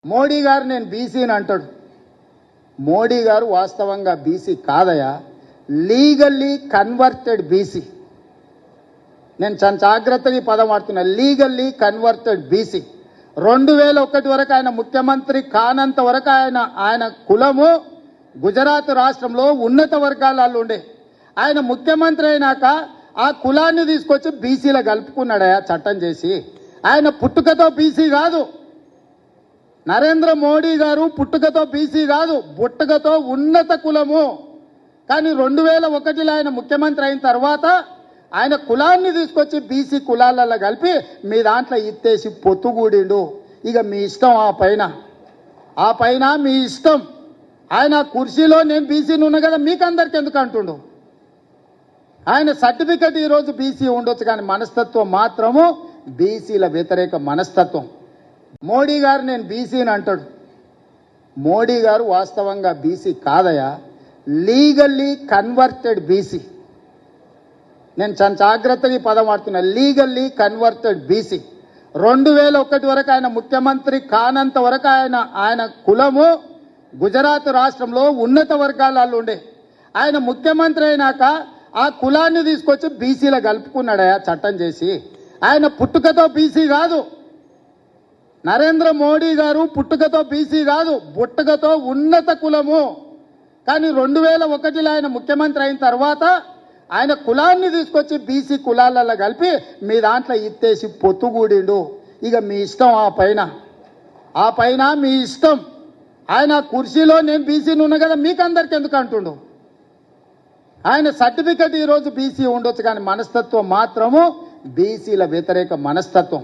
మోడీ గారు నేను బీసీని అంటాడు. మోడీ గారు వాస్తవంగా బీసీ కాదయా, లీగల్లీ కన్వర్టెడ్ బీసీ. నేను చాలా జాగ్రత్తగా ఈ పదం వాడుతున్నా, లీగల్లీ కన్వర్టెడ్ బీసీ. 2001 వరకు ఆయన ముఖ్యమంత్రి కానంత వరకు ఆయన కులము గుజరాత్ రాష్ట్రంలో ఉన్నత వర్గాలలో ఉండే. ఆయన ముఖ్యమంత్రి అయినాక ఆ కులాన్ని తీసుకొచ్చి బీసీలో కలుపుకున్నాడయా చట్టం చేసి. ఆయన పుట్టుకతో బీసీ కాదు, నరేంద్ర మోడీ గారు పుట్టుకతో బీసీ కాదు, పుట్టుకతో ఉన్నత కులము. కానీ 2001లో ఆయన ముఖ్యమంత్రి అయిన తర్వాత ఆయన కులాన్ని తీసుకొచ్చి బీసీ కులాలలో కలిపి మీ దాంట్లో ఇత్తేసి పొత్తుగూడిండు. ఇక మీ ఇష్టం, ఆ పైన మీ ఇష్టం. ఆయన కుర్చీలో నేను బీసీని ఉన్నా కదా, మీకు అందరికి ఎందుకు అంటుండు? ఆయన సర్టిఫికెట్ ఈరోజు బీసీ ఉండొచ్చు, కానీ మనస్తత్వం మాత్రము బీసీల వ్యతిరేక మనస్తత్వం. మోడీ గారు నేను బీసీని అంటాడు. మోడీ గారు వాస్తవంగా బీసీ కాదయా, లీగల్లీ కన్వర్టెడ్ బీసీ. నేను చాలా జాగ్రత్తగా ఈ పదం వాడుతున్నా, లీగల్లీ కన్వర్టెడ్ బీసీ. 2001 వరకు ఆయన ముఖ్యమంత్రి కానంత వరకు ఆయన కులము గుజరాత్ రాష్ట్రంలో ఉన్నత వర్గాలలో ఉండే. ఆయన ముఖ్యమంత్రి అయినాక ఆ కులాన్ని తీసుకొచ్చి బీసీలో కలుపుకున్నాడయా చట్టం చేసి. ఆయన పుట్టుకతో బీసీ కాదు, నరేంద్ర మోడీ గారు పుట్టుకతో బీసీ కాదు, పుట్టుకతో ఉన్నత కులము. కానీ 2001లో ఆయన ముఖ్యమంత్రి అయిన తర్వాత ఆయన కులాన్ని తీసుకొచ్చి బీసీ కులాలలో కలిపి మీ దాంట్లో ఇత్తేసి పొత్తుగూడిండు. ఇక మీ ఇష్టం, ఆ పైన మీ ఇష్టం. ఆయన కుర్చీలో నేను బీసీని ఉన్నా కదా, మీకు అందరికి ఎందుకు అంటుండు? ఆయన సర్టిఫికెట్ ఈరోజు బీసీ ఉండొచ్చు, కానీ మనస్తత్వం మాత్రము బీసీల వ్యతిరేక మనస్తత్వం.